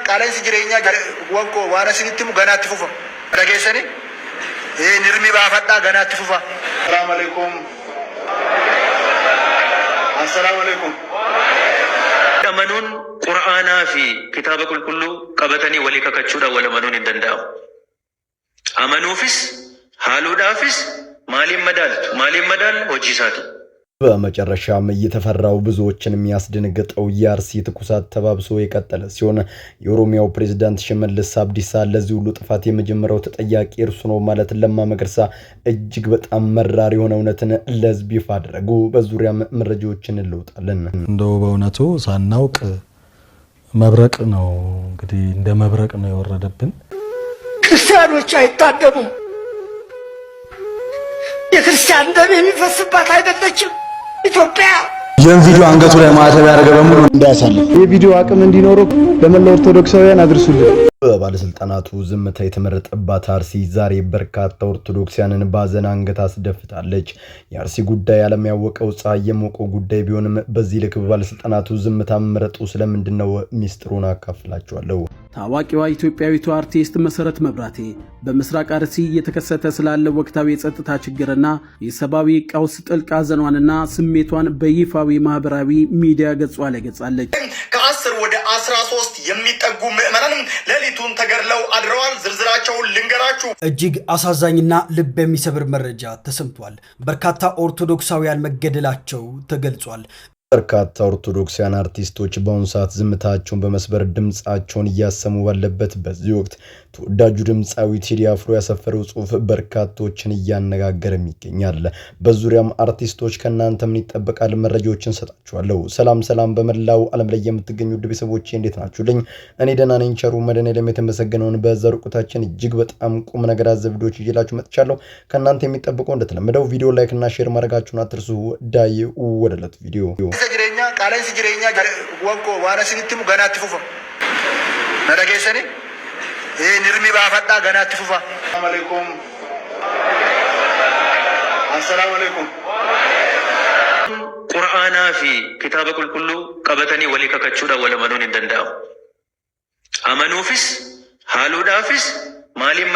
qaala'insi jireenyaa wanko waan asinitti ganaatti fufa dhageessanii nirmi baafadhaa ganaatti fufa. Assalamu alaikum. Amanuun Qur'aanaa fi kitaaba qulqulluu qabatanii walii kakachuudhaan wal amanuun hin danda'amu. Amanuufis haaluudhaafis maaliin madaal hojii isaati. በመጨረሻም እየተፈራው ብዙዎችን የሚያስደነግጠው የአርሲ ትኩሳት ተባብሶ የቀጠለ ሲሆን የኦሮሚያው ፕሬዝዳንት ሽመልስ አብዲሳ ለዚህ ሁሉ ጥፋት የመጀመሪያው ተጠያቂ እርሱ ነው ማለት ለማ መገርሳ እጅግ በጣም መራር የሆነ እውነትን ለህዝብ ይፋ አደረጉ። በዙሪያም መረጃዎችን እንለውጣለን። እንደው በእውነቱ ሳናውቅ መብረቅ ነው እንግዲህ እንደ መብረቅ ነው የወረደብን። ክርስቲያኖች አይታደሙም። የክርስቲያን ደም የሚፈስባት አይደለችም ኢትዮጵያ። ይህን ቪዲዮ አንገቱ ላይ ማተብ ያደረገ በሙሉ እንዳያሳልፍ የቪዲዮ አቅም እንዲኖረው ለመላው ኦርቶዶክሳውያን አድርሱልን። ባለስልጣናቱ ዝምታ የተመረጠባት አርሲ ዛሬ በርካታ ኦርቶዶክሳውያንን ባዘን አንገት አስደፍታለች። የአርሲ ጉዳይ ዓለም ያወቀው ፀሐይ የሞቀው ጉዳይ ቢሆንም በዚህ ልክ ባለስልጣናቱ ዝምታ መረጡ ስለምንድነው ሚስጥሩን አካፍላችኋለሁ። ታዋቂዋ ኢትዮጵያዊቷ አርቲስት መሰረት መብራቴ በምስራቅ አርሲ እየተከሰተ ስላለ ወቅታዊ የጸጥታ ችግርና የሰብአዊ ቀውስ ጥልቅ ሐዘኗንና ስሜቷን በይፋዊ ማህበራዊ ሚዲያ ገጿ ላይ ገጻለች። ከ10 ወደ 13 የሚጠጉ ምዕመናንም ሌሊቱን ተገድለው አድረዋል። ዝርዝራቸውን ልንገራችሁ። እጅግ አሳዛኝና ልብ የሚሰብር መረጃ ተሰምቷል። በርካታ ኦርቶዶክሳውያን መገደላቸው ተገልጿል። በርካታ ኦርቶዶክሳውያን አርቲስቶች በአሁኑ ሰዓት ዝምታቸውን በመስበር ድምጻቸውን እያሰሙ ባለበት በዚህ ወቅት ተወዳጁ ድምጻዊ ቴዲ አፍሮ ያሰፈረው ጽሑፍ በርካቶችን እያነጋገረም ይገኛል። በዙሪያም አርቲስቶች ከናንተ ምን ይጠበቃል መረጃዎችን ሰጣችኋለሁ። ሰላም በመላው ዓለም ላይ የምትገኙ ውድ ቤተሰቦቼ እንዴት ናችሁልኝ? እኔ ደህና ነኝ። ቸሩ መድኃኔዓለም የተመሰገነውን በዘርቁታችን እጅግ በጣም ቁም ነገር አዘል ቪዲዮዎች ይዤላችሁ መጥቻለሁ። ከናንተ የሚጠበቀው እንደተለመደው ቪዲዮ ላይክ እና ሼር ማድረጋችሁን አትርሱ። ዳይ ወደለት ቪዲዮ qaala'insi jireenyaa wanko waan asinitti ganaatti fufa dhageessanii nirmi baafadhaa ganaatti fufa. Assalamu alaikum. Qur'aanaa fi kitaaba qulqulluu qabatanii walii kakachuudhaan wal amanuun hin danda'amu. Amanuufis haaluudhaafis maaliin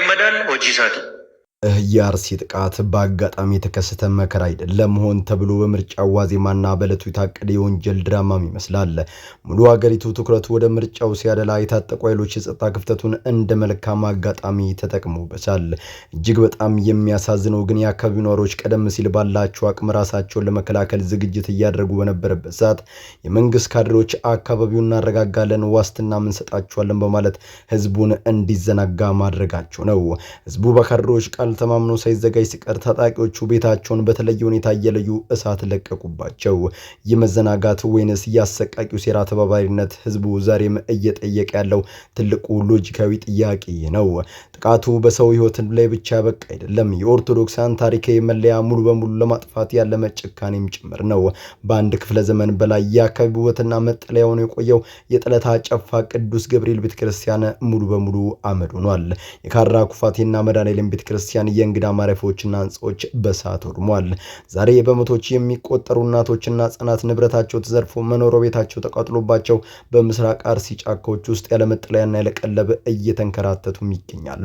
madaal hojii isaati. የአርሲ ጥቃት በአጋጣሚ የተከሰተ መከራ አይደለም። ሆን ተብሎ በምርጫው ዋዜማና በለቱ የታቀደ የወንጀል ድራማም ይመስላል። ሙሉ ሀገሪቱ ትኩረቱ ወደ ምርጫው ሲያደላ የታጠቁ ኃይሎች የጸጥታ ክፍተቱን እንደ መልካም አጋጣሚ ተጠቅመውበታል። እጅግ በጣም የሚያሳዝነው ግን የአካባቢው ነዋሪዎች ቀደም ሲል ባላቸው አቅም ራሳቸውን ለመከላከል ዝግጅት እያደረጉ በነበረበት ሰዓት የመንግስት ካድሬዎች አካባቢውን እናረጋጋለን፣ ዋስትና እንሰጣቸዋለን በማለት ህዝቡን እንዲዘናጋ ማድረጋቸው ነው። ህዝቡ በካድሬዎች ተማምኖ ሳይዘጋጅ ሲቀር ታጣቂዎቹ ቤታቸውን በተለየ ሁኔታ እየለዩ እሳት ለቀቁባቸው። የመዘናጋት ወይንስ ያሰቃቂው ሴራ ተባባሪነት ህዝቡ ዛሬም እየጠየቀ ያለው ትልቁ ሎጂካዊ ጥያቄ ነው። ጥቃቱ በሰው ህይወት ላይ ብቻ በቃ አይደለም። የኦርቶዶክሳን ታሪካዊ መለያ ሙሉ በሙሉ ለማጥፋት ያለመ ጭካኔም ጭምር ነው። በአንድ ክፍለ ዘመን በላይ የአካባቢው ውበትና መጠለያ ሆኖ የቆየው የጠለታ ጨፋ ቅዱስ ገብርኤል ቤተክርስቲያን ሙሉ በሙሉ አመድ ሆኗል። የካራ ኩፋቴና መድኃኔዓለም ቤተክርስቲያን የእንግዳ ማረፊያዎችና ህንጻዎች በሳት ወድሟል። ዛሬ በመቶዎች የሚቆጠሩ እናቶችና ህጻናት ንብረታቸው ተዘርፎ መኖሪያ ቤታቸው ተቃጥሎባቸው በምስራቅ አርሲ ጫካዎች ውስጥ ያለመጠለያና ያለቀለብ እየተንከራተቱም ይገኛሉ።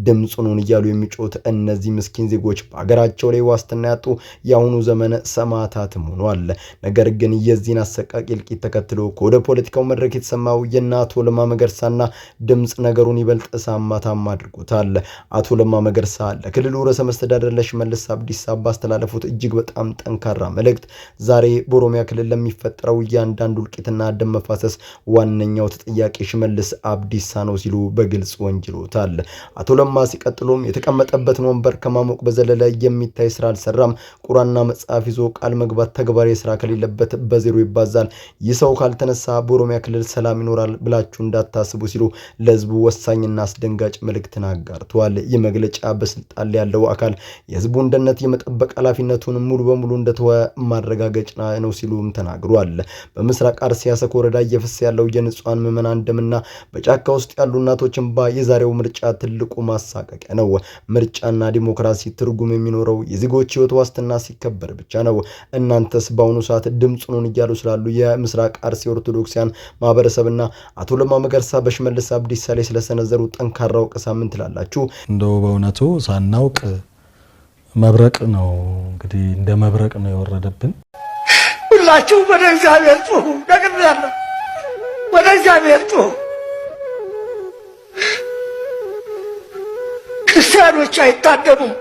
ድምጹን እያሉ የሚጮት እነዚህ ምስኪን ዜጎች በአገራቸው ላይ ዋስትና ያጡ የአሁኑ ዘመን ሰማዕታትም ሆኗል። ነገር ግን የዚህን አሰቃቂ እልቂት ተከትሎ ወደ ፖለቲካው መድረክ የተሰማው የአቶ ለማ መገርሳና ድምጽ ነገሩን ይበልጥ ሳማታም አድርጎታል። አቶ ለማ መገርሳ ለክልሉ ርዕሰ መስተዳድር ለሽመልስ አብዲሳ ባስተላለፉት እጅግ በጣም ጠንካራ መልእክት ዛሬ በኦሮሚያ ክልል ለሚፈጠረው እያንዳንዱ እልቂትና ደም መፋሰስ ዋነኛው ተጠያቂ ሽመልስ አብዲሳ ነው ሲሉ በግልጽ ወንጅሎታል። አቶ ለማ ሲቀጥሉም የተቀመጠበትን ወንበር ከማሞቅ በዘለለ የሚታይ ስራ አልሰራም። ቁርአንና መጽሐፍ ይዞ ቃል መግባት ተግባራዊ ስራ ከሌለበት በዜሮ ይባዛል። ይህ ሰው ካልተነሳ በኦሮሚያ ክልል ሰላም ይኖራል ብላችሁ እንዳታስቡ ሲሉ ለህዝቡ ወሳኝና አስደንጋጭ መልእክትን አጋርተዋል። የመግለጫ በስልጣን ላይ ያለው አካል የህዝቡን ደህንነት የመጠበቅ ኃላፊነቱን ሙሉ በሙሉ እንደተወ ማረጋገጫ ነው ሲሉም ተናግሯል። በምስራቅ አርሲ አሰኮ ወረዳ እየፈሰሰ ያለው የንጹሃን ምዕመናን ደምና በጫካ ውስጥ ያሉ እናቶች እንባ የዛሬው ምርጫ ትልቁ ማሳቀቂያ ነው። ምርጫና ዲሞክራሲ ትርጉም የሚኖረው የዜጎች ህይወት ዋስትና ሲከበር ብቻ ነው። እናንተስ በአሁኑ ሰዓት ድምጹን እያሉ ስላሉ የምስራቅ አርሲ ኦርቶዶክሲያን ማህበረሰብና አቶ ለማ መገርሳ በሽመልስ አብዲሳ ላይ ስለሰነዘሩ ጠንካራ ወቀሳ ምን ትላላችሁ? እንደው በእውነቱ ሳናውቅ መብረቅ ነው እንግዲህ እንደ መብረቅ ነው የወረደብን። ሁላችሁ ወደ እግዚአብሔር ጩሁ። ደግሜያለሁ፣ ወደ እግዚአብሔር ጩሁ። ክርስቲያኖች አይታደሙም።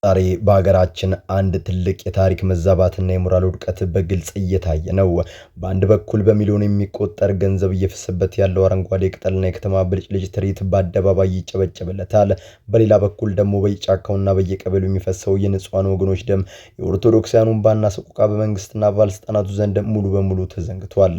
ዛሬ በሀገራችን አንድ ትልቅ የታሪክ መዛባትና የሞራል ውድቀት በግልጽ እየታየ ነው። በአንድ በኩል በሚሊዮን የሚቆጠር ገንዘብ እየፈሰበት ያለው አረንጓዴ ቅጠልና የከተማ ብልጭልጭ ትርኢት በአደባባይ ይጨበጨብለታል። በሌላ በኩል ደግሞ በየጫካውና በየቀበሌው የሚፈሰው የንጹሃን ወገኖች ደም የኦርቶዶክሳውያኑን ባና ሰቆቃ በመንግስትና ባለስልጣናቱ ዘንድ ሙሉ በሙሉ ተዘንግቷል።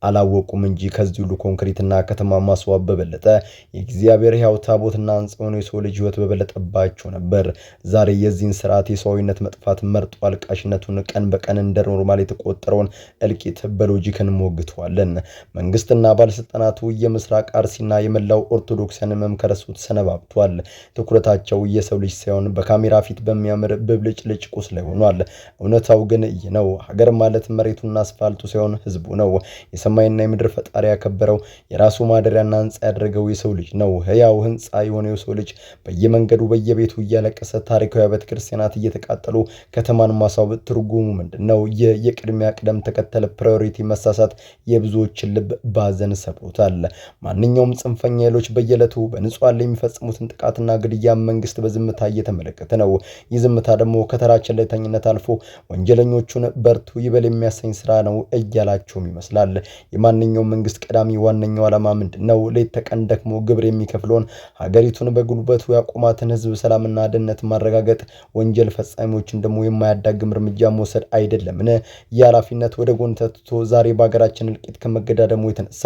አላወቁም እንጂ ከዚህ ሁሉ ኮንክሪትና ከተማ ማስዋብ በበለጠ የእግዚአብሔር ሕያው ታቦትና አንጽሆኑ የሰው ልጅ ህይወት በበለጠባቸው ነበር። ዛሬ የዚህን ስርዓት የሰውነት መጥፋት መርጦ አልቃሽነቱን ቀን በቀን እንደ ኖርማል የተቆጠረውን እልቂት በሎጂክን ሞግተዋለን። መንግስትና ባለስልጣናቱ የምስራቅ አርሲና የመላው ኦርቶዶክሳን መምከረሱት ሰነባብቷል። ትኩረታቸው የሰው ልጅ ሳይሆን በካሜራ ፊት በሚያምር ብልጭልጭ ቁስ ላይ ሆኗል። እውነታው ግን ይህ ነው። ሀገር ማለት መሬቱና አስፋልቱ ሳይሆን ህዝቡ ነው። የሰማይና የምድር ፈጣሪ ያከበረው የራሱ ማደሪያና ህንጻ ያደረገው የሰው ልጅ ነው። ህያው ህንጻ የሆነው የሰው ልጅ በየመንገዱ በየቤቱ እያለቀሰ ታሪካዊ ቤተ ክርስቲያናት እየተቃጠሉ ከተማን ማሳወብ ትርጉሙ ምንድነው? የቅድሚያ ቅደም ተከተል ፕራዮሪቲ መሳሳት የብዙዎችን ልብ ባዘን ሰብሮታል። ማንኛውም ጽንፈኛ ኃይሎች በየዕለቱ በንጹሃን ላይ የሚፈጽሙትን ጥቃትና ግድያ መንግስት በዝምታ እየተመለከተ ነው። ይህ ዝምታ ደግሞ ከተራችን ላይ ተኝነት አልፎ ወንጀለኞቹን በርቱ ይበል የሚያሰኝ ስራ ነው እያላቸውም ይመስላል። የማንኛውም መንግስት ቀዳሚ ዋነኛው ዓላማ ምንድነው? ሌት ተቀን ደክሞ ግብር የሚከፍለውን ሀገሪቱን በጉልበቱ ያቆማትን ህዝብ ሰላምና ደህንነት ማረጋገጥ፣ ወንጀል ፈጻሚዎችን ደግሞ የማያዳግም እርምጃ መውሰድ አይደለምን? የኃላፊነት ወደ ጎን ተትቶ ዛሬ በሀገራችን እልቂት ከመገዳደሙ የተነሳ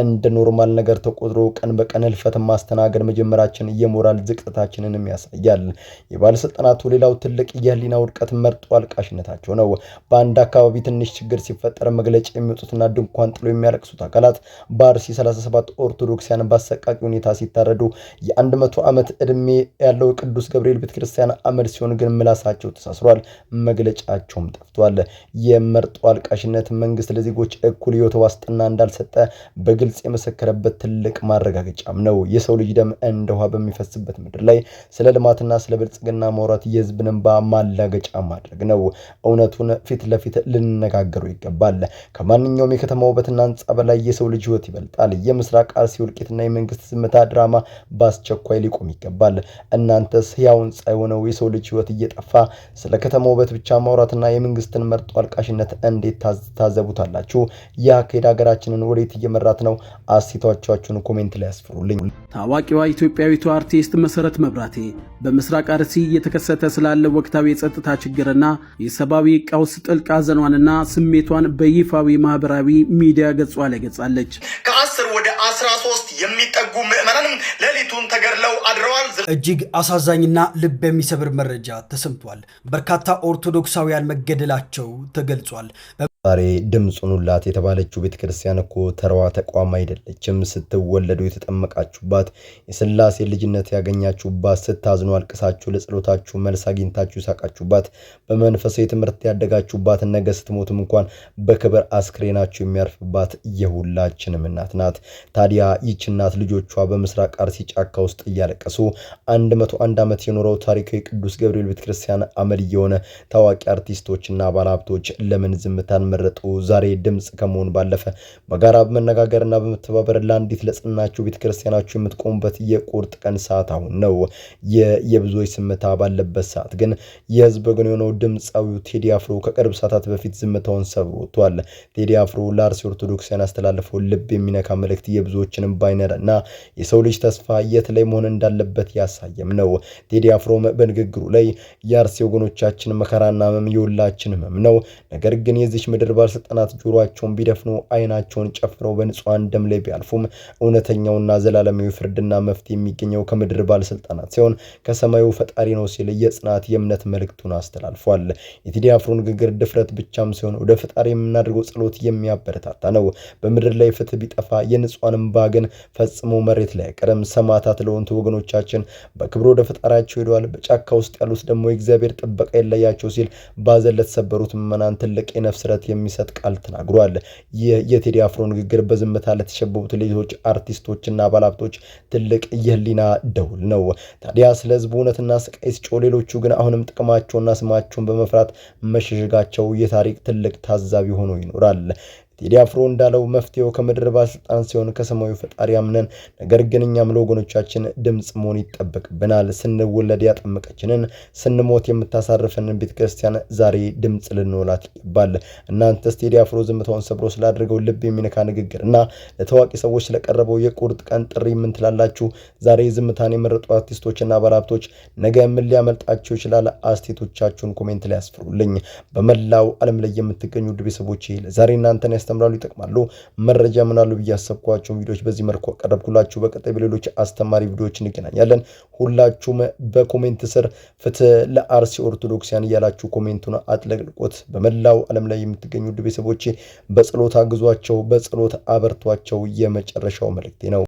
እንደ ኖርማል ነገር ተቆጥሮ ቀን በቀን ህልፈት ማስተናገድ መጀመራችን የሞራል ዝቅጠታችንንም ያሳያል። የባለስልጣናቱ ሌላው ትልቅ የህሊና ውድቀት መርጦ አልቃሽነታቸው ነው። በአንድ አካባቢ ትንሽ ችግር ሲፈጠር መግለጫ የሚወጡትና ድንኳን ጥሎ የሚያለቅሱት አካላት በአርሲ 37 ኦርቶዶክሲያን በአሰቃቂ ሁኔታ ሲታረዱ የ100 ዓመት ዕድሜ ያለው ቅዱስ ገብርኤል ቤተክርስቲያን አመድ ሲሆን ግን ምላሳቸው ተሳስሯል፣ መግለጫቸውም ጠፍቷል። የመርጦ አልቃሽነት መንግስት ለዜጎች እኩል ህይወት ዋስትና እንዳልሰጠ በግልጽ የመሰከረበት ትልቅ ማረጋገጫም ነው። የሰው ልጅ ደም እንደ ውሃ በሚፈስበት ምድር ላይ ስለ ልማትና ስለ ብልጽግና ማውራት የህዝብን እንባ ማላገጫ ማድረግ ነው። እውነቱን ፊት ለፊት ልንነጋገሩ ይገባል። ከማንኛውም የከተማ ውበትና ህንጻ በላይ የሰው ልጅ ህይወት ይበልጣል። የምስራቅ አርሲ እልቂትና የመንግስት ዝምታ ድራማ በአስቸኳይ ሊቆም ይገባል። እናንተስ ሕያው ህንጻ የሆነው የሰው ልጅ ህይወት እየጠፋ ስለ ከተማ ውበት ብቻ ማውራትና የመንግስትን መርጦ አልቃሽነት እንዴት ታዘቡታላችሁ? የአካሄድ ሀገራችንን ወዴት እየመራት ነው? አስተያየቶቻችሁን ኮሜንት ላይ ያስፍሩልኝ። ታዋቂዋ ኢትዮጵያዊቷ አርቲስት መሰረት መብራቴ በምስራቅ አርሲ እየተከሰተ ስላለው ወቅታዊ የጸጥታ ችግርና የሰብአዊ ቀውስ ጥልቅ ሐዘኗንና ስሜቷን በይፋዊ ማህበራዊ ሚዲያ ገጿ ላይ ገጻለች። ከ10 ወደ 13 የሚጠጉ ምዕመናንም ሌሊቱን ተገድለው አድረዋል። እጅግ አሳዛኝና ልብ የሚሰብር መረጃ ተሰምቷል። በርካታ ኦርቶዶክሳውያን መገደላቸው ተገልጿል። ዛሬ ድምጹን ሁላት የተባለችው ቤተክርስቲያን እኮ ተራዋ ተቋም አይደለችም። ስትወለዱ የተጠመቃችሁባት፣ የሥላሴ ልጅነት ያገኛችሁባት፣ ስታዝኑ አልቅሳችሁ ለጸሎታችሁ መልስ አግኝታችሁ ሳቃችሁባት፣ በመንፈሳዊ ትምህርት ያደጋችሁባት፣ ነገ ስትሞቱም እንኳን በክብር አስክሬናችሁ የሚያርፍባት የሁላችንም እናት ናት። ታዲያ ይህች እናት ልጆቿ በምስራቅ አርሲ ጫካ ውስጥ እያለቀሱ 101 ዓመት የኖረው ታሪካዊ ቅዱስ ገብርኤል ቤተክርስቲያን አመድ የሆነ ታዋቂ አርቲስቶችና ባለሀብቶች ለምን ዝምታን መረጡ? ዛሬ ድምጽ ከመሆን ባለፈ በጋራ በመነጋገርና በመተባበር ለአንዲት ለጽናችሁ ቤተክርስቲያናችሁ የምትቆሙበት የቁርጥ ቀን ሰዓት አሁን ነው። የብዙዎች ዝምታ ባለበት ሰዓት ግን የህዝብ ወገን የሆነው ድምፃዊው ቴዲ አፍሮ ከቅርብ ሰዓታት በፊት ዝምታውን ሰብሮ ወጥቷል። ቴዲ አፍሮ ለአርሲ ኦርቶዶክሳውያን ያስተላለፈው ልብ የሚነካ መልእክት የብዙዎችንም ባይነርና የሰው ልጅ ተስፋ የት ላይ መሆን እንዳለበት ያሳየም ነው። ቴዲ አፍሮም በንግግሩ ላይ የአርሲ ወገኖቻችን መከራና ህመም የሁላችን ህመም ነው። ነገር ግን የዚች ምድር ባለስልጣናት ጆሮአቸውን ቢደፍኑ አይናቸውን ጨፍነው በንጹሃን ደም ላይ ቢያልፉም እውነተኛውና ዘላለማዊ ፍርድና መፍትሄ የሚገኘው ከምድር ባለስልጣናት ሲሆን ከሰማዩ ፈጣሪ ነው ሲል የጽናት የእምነት መልእክቱን አስተላልፏል። የቴዲ አፍሮ ንግግር ድፍረት ብቻም ሲሆን ወደ ፈጣሪ የምናደርገው ጸሎት የሚያበረታታ ነው። በምድር ላይ ፍትህ ቢጠፋ የንጹሃን እንባ ግን ፈጽሞ መሬት ላይ ቀደም ሰማዕታት ለሆኑት ወገኖቻችን በክብር ወደ ፈጣሪያቸው ሄደዋል። በጫካ ውስጥ ያሉት ደግሞ የእግዚአብሔር ጥበቃ ይለያቸው ሲል ባዘን ለተሰበሩት ምዕመናን ትልቅ የነፍስ ረት የሚሰጥ ቃል ተናግሯል። ይህ የቴዲ አፍሮ ንግግር በዝምታ ለተሸበቡት ሌሎች አርቲስቶችና ባለሀብቶች ትልቅ የህሊና ደውል ነው። ታዲያ ስለ ህዝቡ እውነትና ስቃይ ሲጮህ ሌሎቹ ግን አሁንም ጥቅማቸውና ስማቸውን በመፍራት መሸሸጋቸው የታሪክ ትልቅ ታዛቢ ሆኖ ይኖራል። ቴዲ አፍሮ እንዳለው መፍትሄው ከምድር ባለስልጣን ሲሆን ከሰማዩ ፈጣሪ አምነን፣ ነገር ግን እኛም ለወገኖቻችን ድምጽ መሆን ይጠበቅብናል። ስንወለድ ያጠመቀችንን ስንሞት የምታሳርፈንን ቤተክርስቲያን ዛሬ ድምጽ ልንሆናት ይገባል። እናንተስ ቴዲ አፍሮ ዝምታውን ሰብሮ ስላደረገው ልብ የሚነካ ንግግርና ለታዋቂ ሰዎች ስለቀረበው የቁርጥ ቀን ጥሪ ምን ትላላችሁ? ዛሬ ዝምታን የመረጡ አርቲስቶችና ባለሀብቶች ነገ ምን ሊያመልጣቸው ይችላል? አስቴቶቻችሁን ኮሜንት ላይ ያስፍሩልኝ። በመላው ዓለም ላይ የምትገኙ ውድ ቤተሰቦቼ ዛሬ እናንተን ያስተምራሉ፣ ይጠቅማሉ፣ መረጃ ምናሉ ብዬ ያሰብኳቸውን ቪዲዮዎች በዚህ መልኩ አቀረብኩላችሁ። በቀጣይ በሌሎች አስተማሪ ቪዲዮዎች እንገናኛለን። ሁላችሁም በኮሜንት ስር ፍትህ ለአርሲ ኦርቶዶክሳውያን እያላችሁ ኮሜንቱን አጥለቅልቆት። በመላው ዓለም ላይ የምትገኙ ውድ ቤተሰቦቼ በጸሎት አግዟቸው፣ በጸሎት አበርቷቸው የመጨረሻው መልእክቴ ነው።